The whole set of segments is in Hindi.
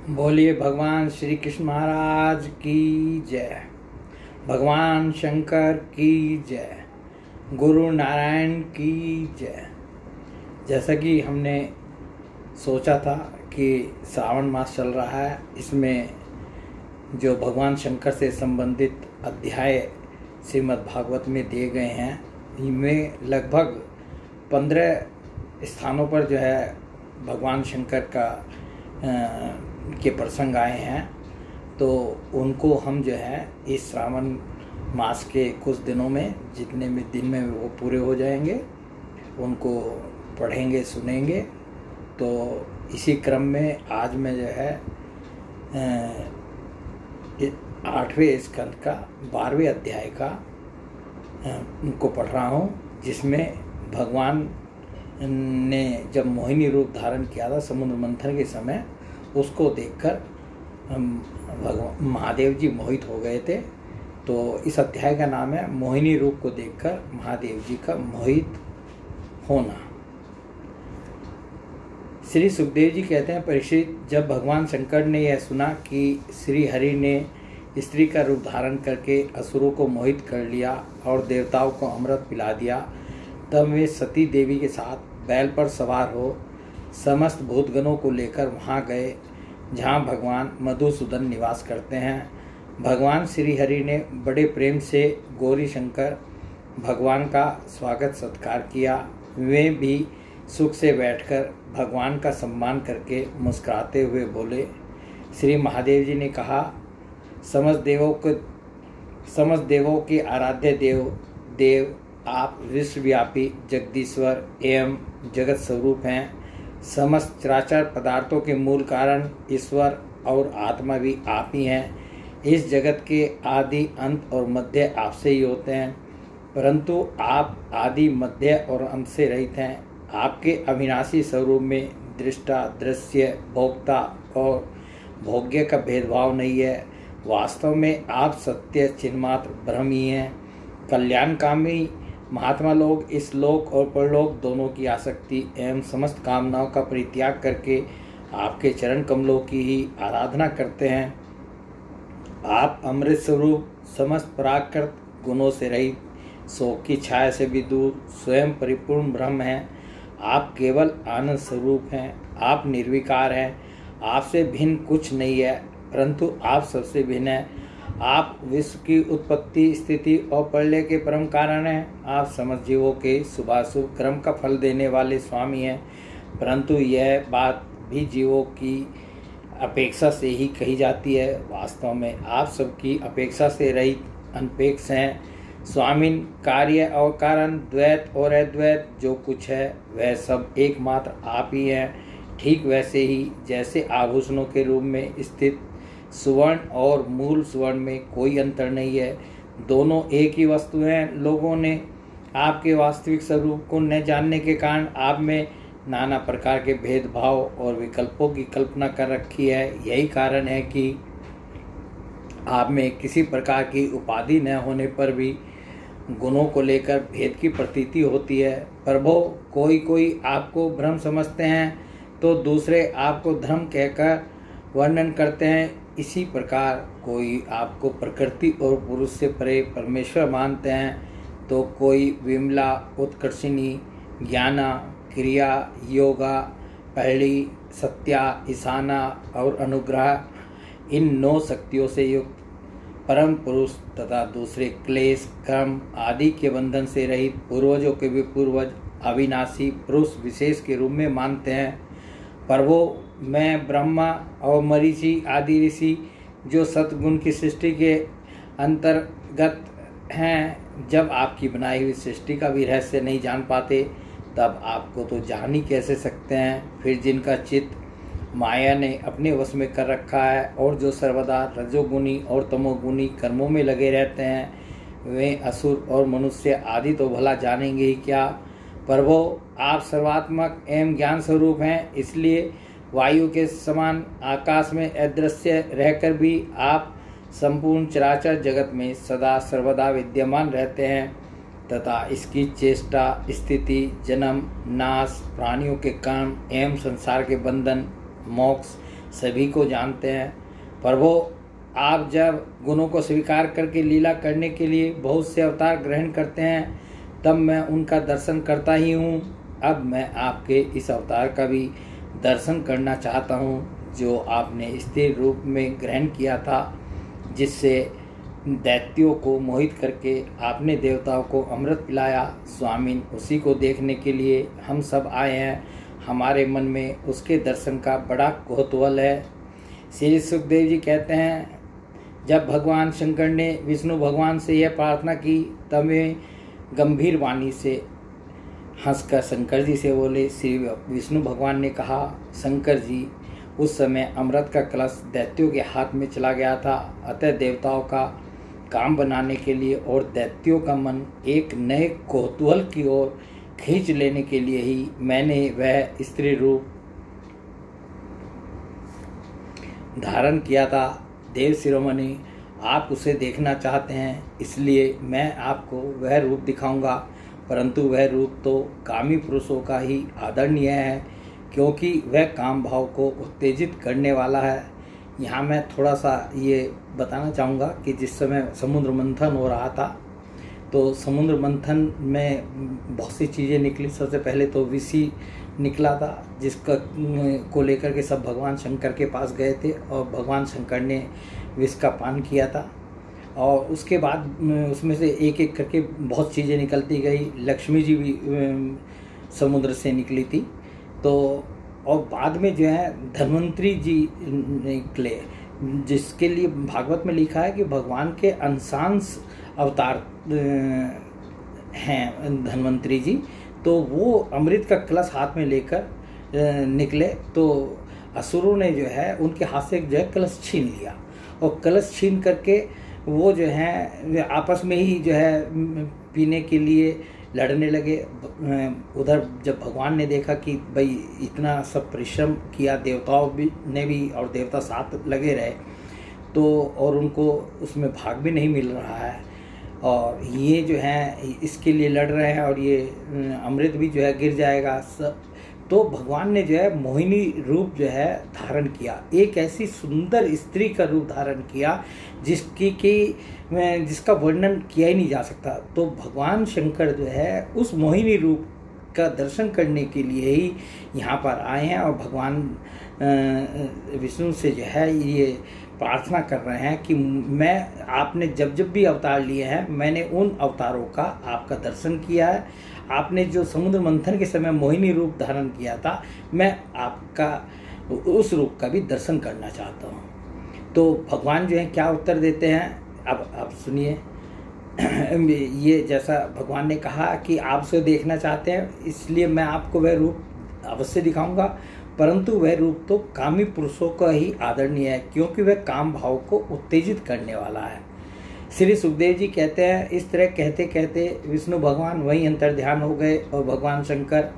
बोलिए भगवान श्री कृष्ण महाराज की जय। भगवान शंकर की जय। गुरु नारायण की जय। जैसा कि हमने सोचा था कि श्रावण मास चल रहा है, इसमें जो भगवान शंकर से संबंधित अध्याय श्रीमद् भागवत में दिए गए हैं, इनमें लगभग 15 स्थानों पर जो है भगवान शंकर का के प्रसंग आए हैं। तो उनको हम जो है इस श्रावण मास के कुछ दिनों में, जितने में दिन में वो पूरे हो जाएंगे, उनको पढ़ेंगे, सुनेंगे। तो इसी क्रम में आज मैं जो है 8वें स्कंद का 12वें अध्याय का उनको पढ़ रहा हूँ, जिसमें भगवान ने जब मोहिनी रूप धारण किया था समुद्र मंथन के समय, उसको देखकर भगवान महादेव जी मोहित हो गए थे। तो इस अध्याय का नाम है मोहिनी रूप को देखकर महादेव जी का मोहित होना। श्री सुखदेव जी कहते हैं, परीक्षित, जब भगवान शंकर ने यह सुना कि श्री हरि ने स्त्री का रूप धारण करके असुरों को मोहित कर लिया और देवताओं को अमृत पिला दिया, तब वे सती देवी के साथ बैल पर सवार हो समस्त भूतगणों को लेकर वहाँ गए जहाँ भगवान मधुसूदन निवास करते हैं। भगवान श्री हरि ने बड़े प्रेम से गौरी शंकर भगवान का स्वागत सत्कार किया। वे भी सुख से बैठकर भगवान का सम्मान करके मुस्कुराते हुए बोले। श्री महादेव जी ने कहा, समस्त देवों के आराध्य देव आप विश्वव्यापी जगदीश्वर एवं जगत स्वरूप हैं। समस्त चराचर पदार्थों के मूल कारण ईश्वर और आत्मा भी आप ही हैं। इस जगत के आदि अंत और मध्य आपसे ही होते हैं, परंतु आप आदि मध्य और अंत से रहित हैं। आपके अविनाशी स्वरूप में दृष्टा, दृश्य, भोक्ता और भोग्य का भेदभाव नहीं है। वास्तव में आप सत्य चिन्मात्र ब्रह्म ही हैं। कल्याणकामी महात्मा लोग इस लोक और परलोक दोनों की आसक्ति एवं समस्त कामनाओं का परित्याग करके आपके चरण कमलों की ही आराधना करते हैं। आप अमृत स्वरूप, समस्त पराकृत गुणों से रहित, शोक की छाया से भी दूर, स्वयं परिपूर्ण ब्रह्म हैं। आप केवल आनंद स्वरूप हैं। आप निर्विकार हैं। आपसे भिन्न कुछ नहीं है, परंतु आप सबसे भिन्न हैं। आप विश्व की उत्पत्ति, स्थिति और प्रलय के परम कारण हैं। आप समस्त जीवों के शुभाशुभ कर्म का फल देने वाले स्वामी हैं, परंतु यह बात भी जीवों की अपेक्षा से ही कही जाती है। वास्तव में आप सबकी अपेक्षा से रहित अनपेक्ष हैं। स्वामिन, कार्य और कारण, द्वैत और अद्वैत जो कुछ है वह सब एकमात्र आप ही हैं। ठीक वैसे ही जैसे आभूषणों के रूप में स्थित सुवर्ण और मूल सुवर्ण में कोई अंतर नहीं है, दोनों एक ही वस्तु हैं। लोगों ने आपके वास्तविक स्वरूप को न जानने के कारण आप में नाना प्रकार के भेदभाव और विकल्पों की कल्पना कर रखी है। यही कारण है कि आप में किसी प्रकार की उपाधि न होने पर भी गुणों को लेकर भेद की प्रतीति होती है। प्रभो, कोई आपको ब्रह्म समझते हैं तो दूसरे आपको धर्म कहकर वर्णन करते हैं। इसी प्रकार कोई आपको प्रकृति और पुरुष से परे परमेश्वर मानते हैं तो कोई विमला, उत्कर्षिणी, ज्ञाना, क्रिया, योगा, पहली, सत्या, ईशाना और अनुग्रह, इन 9 शक्तियों से युक्त परम पुरुष तथा दूसरे क्लेश, कर्म आदि के बंधन से रहित पूर्वजों के भी पूर्वज अविनाशी पुरुष विशेष के रूप में मानते हैं। प्रभो, मैं ब्रह्मा और मरीचि आदि ऋषि जो सतगुण की सृष्टि के अंतर्गत हैं, जब आपकी बनाई हुई सृष्टि का भी रहस्य नहीं जान पाते, तब आपको तो जान ही कैसे सकते हैं। फिर जिनका चित्त माया ने अपने वश में कर रखा है और जो सर्वदा रजोगुणी और तमोगुणी कर्मों में लगे रहते हैं, वे असुर और मनुष्य आदि तो भला जानेंगे ही क्या। प्रभो, आप सर्वात्मक एवं ज्ञान स्वरूप हैं, इसलिए वायु के समान आकाश में अदृश्य रहकर भी आप संपूर्ण चराचर जगत में सदा सर्वदा विद्यमान रहते हैं तथा इसकी चेष्टा, स्थिति, जन्म, नाश, प्राणियों के कर्म एवं संसार के बंधन, मोक्ष सभी को जानते हैं। प्रभु, आप जब गुणों को स्वीकार करके लीला करने के लिए बहुत से अवतार ग्रहण करते हैं, तब मैं उनका दर्शन करता ही हूँ। अब मैं आपके इस अवतार का भी दर्शन करना चाहता हूँ, जो आपने स्थिर रूप में ग्रहण किया था, जिससे दैत्यों को मोहित करके आपने देवताओं को अमृत पिलाया। स्वामी, उसी को देखने के लिए हम सब आए हैं। हमारे मन में उसके दर्शन का बड़ा कौतूहल है। श्री सुखदेव जी कहते हैं, जब भगवान शंकर ने विष्णु भगवान से यह प्रार्थना की, तब वे गंभीर वाणी से हंसकर शंकर जी से बोले। श्री विष्णु भगवान ने कहा, शंकर जी, उस समय अमृत का कलश दैत्यों के हाथ में चला गया था। अतः देवताओं का काम बनाने के लिए और दैत्यों का मन एक नए कौतूहल की ओर खींच लेने के लिए ही मैंने वह स्त्री रूप धारण किया था। देव शिरोमणि, आप उसे देखना चाहते हैं, इसलिए मैं आपको वह रूप दिखाऊंगा, परंतु वह रूप तो कामी पुरुषों का ही आदरणीय है, क्योंकि वह काम भाव को उत्तेजित करने वाला है। यहाँ मैं थोड़ा सा ये बताना चाहूँगा कि जिस समय समुद्र मंथन हो रहा था, तो समुद्र मंथन में बहुत सी चीज़ें निकली। सबसे पहले तो विषि निकला था, जिसका को लेकर के सब भगवान शंकर के पास गए थे और भगवान शंकर ने विष का पान किया था। और उसके बाद उसमें से एक एक करके बहुत चीज़ें निकलती गई। लक्ष्मी जी भी समुद्र से निकली थी। तो और बाद में जो है धन्वंतरी जी निकले, जिसके लिए भागवत में लिखा है कि भगवान के अंशांश अवतार हैं धन्वंतरी जी। तो वो अमृत का कलश हाथ में लेकर निकले, तो असुरों ने जो है उनके हाथ से जो है कलश छीन लिया, और कलश छीन करके वो जो है आपस में ही जो है पीने के लिए लड़ने लगे। उधर जब भगवान ने देखा कि भाई इतना सब परिश्रम किया, देवताओं ने भी और देवता साथ लगे रहे, तो और उनको उसमें भाग भी नहीं मिल रहा है, और ये जो है इसके लिए लड़ रहे हैं, और ये अमृत भी जो है गिर जाएगा सब। तो भगवान ने जो है मोहिनी रूप जो है धारण किया, एक ऐसी सुंदर स्त्री का रूप धारण किया जिसका वर्णन किया ही नहीं जा सकता। तो भगवान शंकर जो है उस मोहिनी रूप का दर्शन करने के लिए ही यहाँ पर आए हैं, और भगवान विष्णु से जो है ये प्रार्थना कर रहे हैं कि मैं, आपने जब जब भी अवतार लिए हैं, मैंने उन अवतारों का आपका दर्शन किया है। आपने जो समुद्र मंथन के समय मोहिनी रूप धारण किया था, मैं आपका उस रूप का भी दर्शन करना चाहता हूँ। तो भगवान जो है क्या उत्तर देते हैं, अब सुनिए। ये जैसा भगवान ने कहा कि आप उसे देखना चाहते हैं, इसलिए मैं आपको वह रूप अवश्य दिखाऊंगा, परंतु वह रूप तो कामी पुरुषों का ही आदरणीय है, क्योंकि वह काम भाव को उत्तेजित करने वाला है। श्री सुखदेव जी कहते हैं, इस तरह कहते कहते विष्णु भगवान वहीं अंतर्ध्यान हो गए, और भगवान शंकर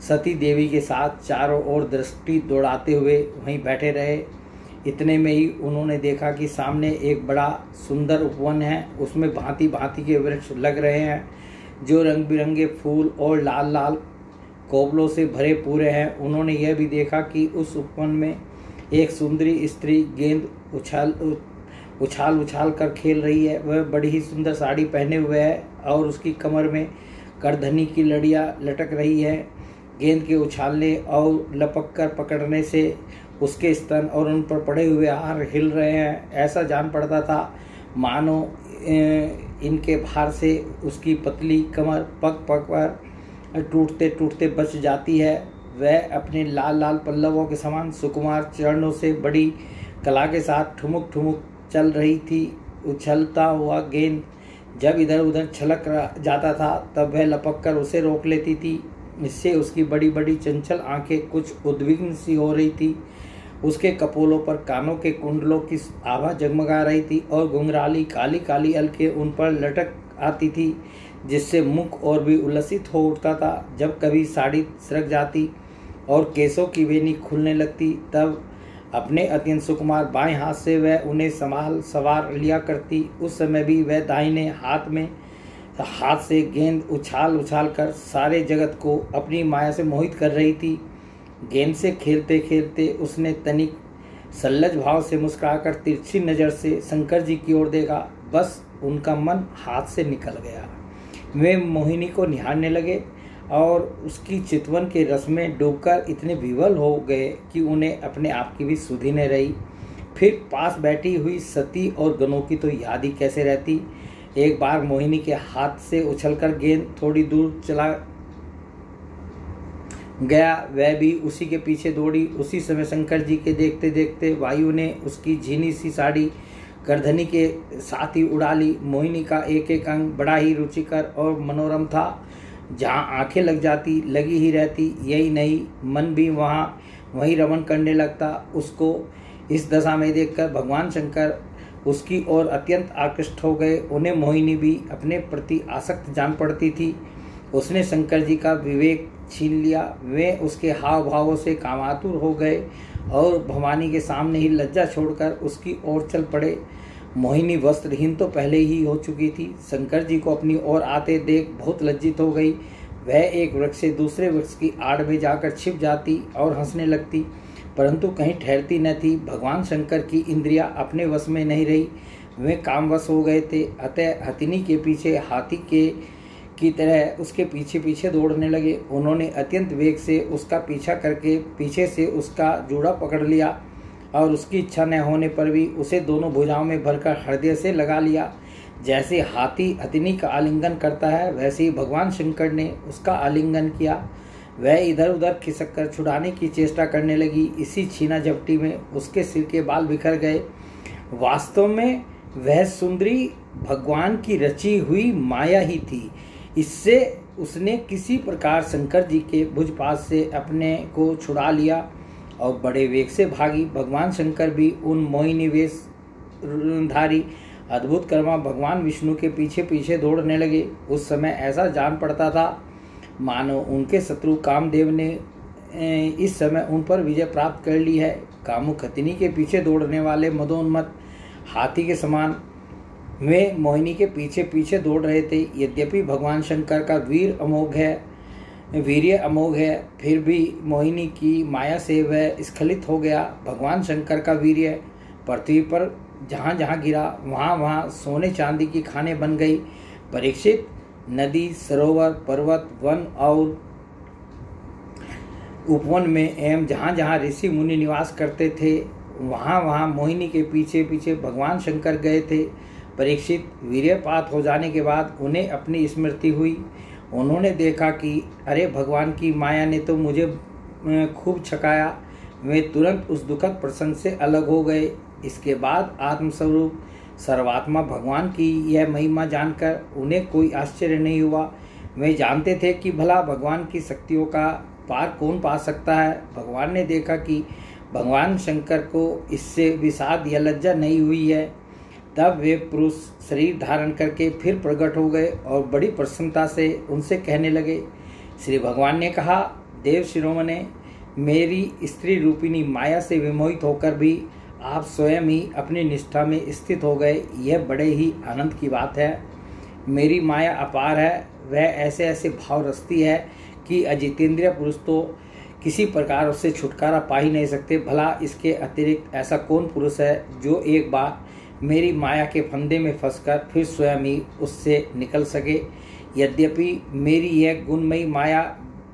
सती देवी के साथ चारों ओर दृष्टि दौड़ाते हुए वहीं बैठे रहे। इतने में ही उन्होंने देखा कि सामने एक बड़ा सुंदर उपवन है, उसमें भांति भांति के वृक्ष लग रहे हैं, जो रंग बिरंगे फूल और लाल लाल कोबलों से भरे पूरे हैं। उन्होंने यह भी देखा कि उस उपवन में एक सुंदरी स्त्री गेंद उछाल कर खेल रही है। वह बड़ी ही सुंदर साड़ी पहने हुए है, और उसकी कमर में करधनी की लड़ियाँ लटक रही है। गेंद के उछालने और लपक कर पकड़ने से उसके स्तन और उन पर पड़े हुए हार हिल रहे हैं। ऐसा जान पड़ता था मानो इनके भार से उसकी पतली कमर पग पग पर टूटते टूटते बच जाती है। वह अपने लाल लाल पल्लवों के समान सुकुमार चरणों से बड़ी कला के साथ ठुमुक ठुमुक चल रही थी। उछलता हुआ गेंद जब इधर उधर छलक जाता था, तब वह लपक कर उसे रोक लेती थी। इससे उसकी बड़ी बड़ी चंचल आंखें कुछ उद्विग्न सी हो रही थी। उसके कपोलों पर कानों के कुंडलों की आभा जगमगा रही थी, और घुंघराली काली काली अलकें उन पर लटक आती थी, जिससे मुख और भी उल्लसित हो उठता था। जब कभी साड़ी सरक जाती और केसों की वेनी खुलने लगती, तब अपने अत्यंत सुकुमार बाएं हाथ से वह उन्हें सवार लिया करती। उस समय भी वह दाहिने हाथ से गेंद उछाल कर सारे जगत को अपनी माया से मोहित कर रही थी। गेंद से खेलते खेलते उसने तनिक सल्लज भाव से मुस्कुराकर तिरछी नज़र से शंकर जी की ओर देखा। बस उनका मन हाथ से निकल गया। वे मोहिनी को निहारने लगे और उसकी चितवन के रस में डूबकर इतने विवल हो गए कि उन्हें अपने आप की भी सुधि न रही। फिर पास बैठी हुई सती और गनों की तो याद ही कैसे रहती। एक बार मोहिनी के हाथ से उछलकर गेंद थोड़ी दूर चला गया, वह भी उसी के पीछे दौड़ी। उसी समय शंकर जी के देखते देखते वायु ने उसकी झीनी सी साड़ी गर्दनी के साथ ही उड़ा ली। मोहिनी का एक एक अंग बड़ा ही रुचिकर और मनोरम था। जहाँ आंखें लगी ही रहती, यही नहीं मन भी वहीं रमण करने लगता। उसको इस दशा में देखकर भगवान शंकर उसकी ओर अत्यंत आकृष्ट हो गए। उन्हें मोहिनी भी अपने प्रति आसक्त जान पड़ती थी। उसने शंकर जी का विवेक छीन लिया। वे उसके हाव भावों से कामातुर हो गए और भवानी के सामने ही लज्जा छोड़कर उसकी ओर चल पड़े। मोहिनी वस्त्रहीन तो पहले ही हो चुकी थी। शंकर जी को अपनी ओर आते देख बहुत लज्जित हो गई। वह एक वृक्ष से दूसरे वृक्ष की आड़ में जाकर छिप जाती और हंसने लगती, परंतु कहीं ठहरती न थी। भगवान शंकर की इंद्रियां अपने वश में नहीं रही, वे कामवश हो गए थे। अतः हथिनी के पीछे हाथी की तरह उसके पीछे पीछे दौड़ने लगे। उन्होंने अत्यंत वेग से उसका पीछा करके पीछे से उसका जूड़ा पकड़ लिया और उसकी इच्छा न होने पर भी उसे दोनों भुजाओं में भरकर हृदय से लगा लिया। जैसे हाथी हथिनी का आलिंगन करता है, वैसे ही भगवान शंकर ने उसका आलिंगन किया। वह इधर उधर खिसक कर छुड़ाने की चेष्टा करने लगी। इसी छीना झपटी में उसके सिर के बाल बिखर गए। वास्तव में वह सुंदरी भगवान की रची हुई माया ही थी। इससे उसने किसी प्रकार शंकर जी के भुजपास से अपने को छुड़ा लिया और बड़े वेग से भागी। भगवान शंकर भी उन मोहिनी वेशधारी अद्भुत कर्मा भगवान विष्णु के पीछे पीछे दौड़ने लगे। उस समय ऐसा जान पड़ता था मानो उनके शत्रु कामदेव ने इस समय उन पर विजय प्राप्त कर ली है। कामुक हथिनी के पीछे दौड़ने वाले मदोन्मत्त हाथी के समान वे मोहिनी के पीछे पीछे दौड़ रहे थे। यद्यपि भगवान शंकर का वीर्य अमोघ है, फिर भी मोहिनी की माया से वह स्खलित हो गया। भगवान शंकर का वीर्य पृथ्वी पर जहाँ जहाँ गिरा वहाँ वहाँ सोने चांदी की खानें बन गई। परीक्षित, नदी, सरोवर, पर्वत, वन और उपवन में एवं जहाँ जहाँ ऋषि मुनि निवास करते थे, वहाँ वहाँ मोहिनी के पीछे पीछे भगवान शंकर गए थे। परीक्षित, वीर्यपात हो जाने के बाद उन्हें अपनी स्मृति हुई। उन्होंने देखा कि अरे, भगवान की माया ने तो मुझे खूब छकाया। वे तुरंत उस दुखद प्रसंग से अलग हो गए। इसके बाद आत्मस्वरूप सर्वात्मा भगवान की यह महिमा जानकर उन्हें कोई आश्चर्य नहीं हुआ। वे जानते थे कि भला भगवान की शक्तियों का पार कौन पा सकता है। भगवान ने देखा कि भगवान शंकर को इससे विषाद या लज्जा नहीं हुई है। तब वे पुरुष शरीर धारण करके फिर प्रकट हो गए और बड़ी प्रसन्नता से उनसे कहने लगे। श्री भगवान ने कहा, देव शिरोमणे, मेरी स्त्री रूपिणी माया से विमोहित होकर भी आप स्वयं ही अपनी निष्ठा में स्थित हो गए, यह बड़े ही आनंद की बात है। मेरी माया अपार है, वह ऐसे ऐसे भाव रचती है कि अजितेंद्रिय पुरुष तो किसी प्रकार उससे छुटकारा पा ही नहीं सकते। भला इसके अतिरिक्त ऐसा कौन पुरुष है जो एक बार मेरी माया के फंदे में फंसकर फिर स्वयं ही उससे निकल सके। यद्यपि मेरी यह गुणमयी माया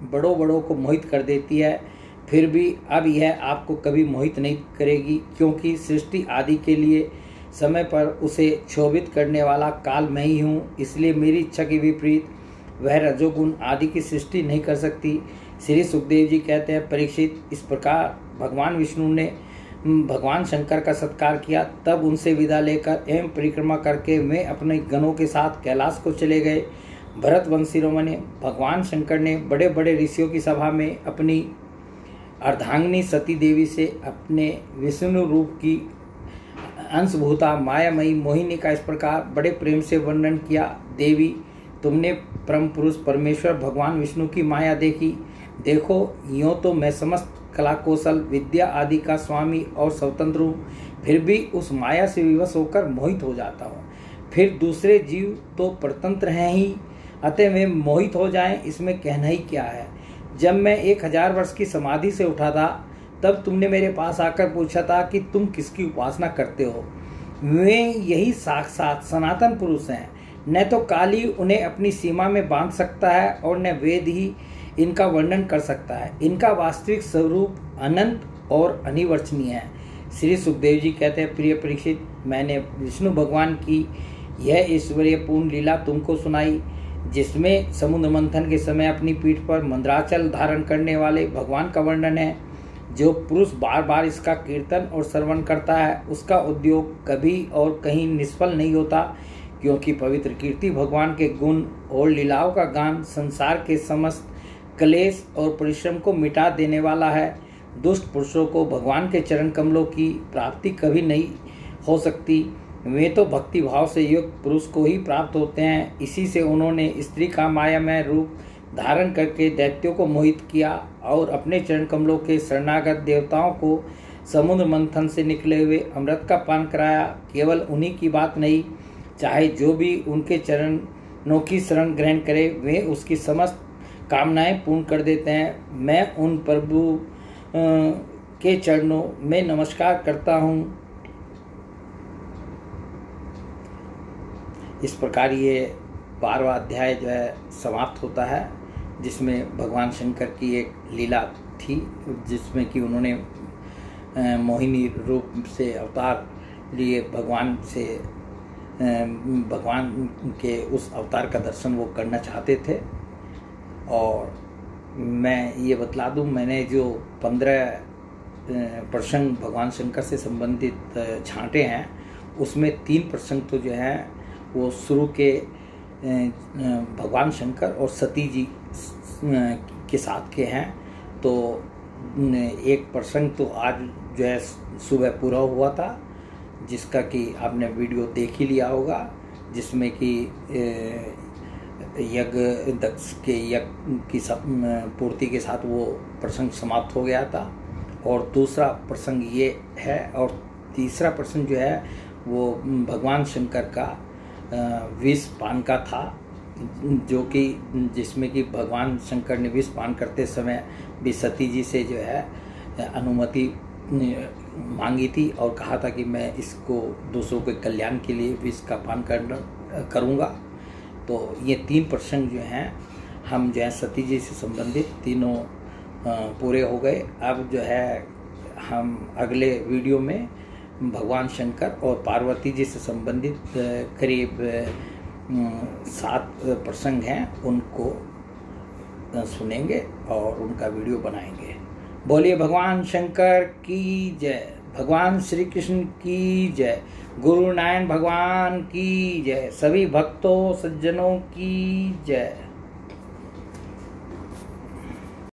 बड़ों को मोहित कर देती है, फिर भी अब यह आपको कभी मोहित नहीं करेगी, क्योंकि सृष्टि आदि के लिए समय पर उसे क्षोभित करने वाला काल मैं ही हूँ। इसलिए मेरी इच्छा के विपरीत वह रजोगुण आदि की सृष्टि नहीं कर सकती। श्री सुखदेव जी कहते हैं, परीक्षित, इस प्रकार भगवान विष्णु ने भगवान शंकर का सत्कार किया। तब उनसे विदा लेकर एवं परिक्रमा करके वे अपने गणों के साथ कैलाश को चले गए। भरत वंशिरोमणि, भगवान शंकर ने बड़े बड़े ऋषियों की सभा में अपनी अर्धांगिनी सती देवी से अपने विष्णु रूप की अंशभूता मायामयी मोहिनी का इस प्रकार बड़े प्रेम से वर्णन किया। देवी, तुमने परम पुरुष परमेश्वर भगवान विष्णु की माया देखी। देखो, यूँ तो मैं समस्त कला कौशल विद्या आदि का स्वामी और स्वतंत्र हूँ, फिर भी उस माया से विवश होकर मोहित हो जाता हूँ। फिर दूसरे जीव तो परतंत्र हैं ही, अतः वे मोहित हो जाएं, इसमें कहना ही क्या है। जब मैं 1000 वर्ष की समाधि से उठा था, तब तुमने मेरे पास आकर पूछा था कि तुम किसकी उपासना करते हो। वे यही साक्षात सनातन पुरुष हैं। न तो काली उन्हें अपनी सीमा में बांध सकता है और न वेद ही इनका वर्णन कर सकता है। इनका वास्तविक स्वरूप अनंत और अनिवर्चनीय है। श्री सुखदेव जी कहते हैं, प्रिय परीक्षित, मैंने विष्णु भगवान की यह ईश्वरीय पूर्ण लीला तुमको सुनाई, जिसमें समुद्र मंथन के समय अपनी पीठ पर मंद्राचल धारण करने वाले भगवान का वर्णन है। जो पुरुष बार बार इसका कीर्तन और श्रवण करता है, उसका उद्योग कभी और कहीं निष्फल नहीं होता, क्योंकि पवित्र कीर्ति भगवान के गुण और लीलाओं का गान संसार के समस्त क्लेश और परिश्रम को मिटा देने वाला है। दुष्ट पुरुषों को भगवान के चरण कमलों की प्राप्ति कभी नहीं हो सकती। वे तो भक्ति भाव से युक्त पुरुष को ही प्राप्त होते हैं। इसी से उन्होंने स्त्री का मायामय रूप धारण करके दैत्यों को मोहित किया और अपने चरण कमलों के शरणागत देवताओं को समुद्र मंथन से निकले हुए अमृत का पान कराया। केवल उन्हीं की बात नहीं, चाहे जो भी उनके चरणों की शरण ग्रहण करे, वे उसकी समस्त कामनाएं पूर्ण कर देते हैं। मैं उन प्रभु के चरणों में नमस्कार करता हूँ। इस प्रकार ये 12वां अध्याय जो है समाप्त होता है, जिसमें भगवान शंकर की एक लीला थी, जिसमें कि उन्होंने मोहिनी रूप से अवतार लिए भगवान से भगवान के उस अवतार का दर्शन वो करना चाहते थे। और मैं ये बतला दूं, मैंने जो 15 प्रसंग भगवान शंकर से संबंधित छांटे हैं, उसमें 3 प्रसंग तो जो हैं वो शुरू के भगवान शंकर और सती जी के साथ के हैं। तो एक प्रसंग तो आज जो है सुबह पूरा हुआ था, जिसका कि आपने वीडियो देख ही लिया होगा, जिसमें कि यज्ञ दक्ष के यज्ञ की पूर्ति के साथ वो प्रसंग समाप्त हो गया था। और दूसरा प्रसंग ये है, और तीसरा प्रसंग जो है वो भगवान शंकर का विष पान का था, जो कि जिसमें कि भगवान शंकर ने विष पान करते समय भी सती जी से जो है अनुमति मांगी थी और कहा था कि मैं इसको दूसरों के कल्याण के लिए विष का पान करूँगा। तो ये 3 प्रसंग जो हैं हम जो है सती जी से संबंधित तीनों पूरे हो गए। अब जो है हम अगले वीडियो में भगवान शंकर और पार्वती जी से संबंधित करीब 7 प्रसंग हैं, उनको सुनेंगे और उनका वीडियो बनाएंगे। बोलिए भगवान शंकर की जय, भगवान श्री कृष्ण की जय, गुरु नारायण भगवान की जय, सभी भक्तों सज्जनों की जय।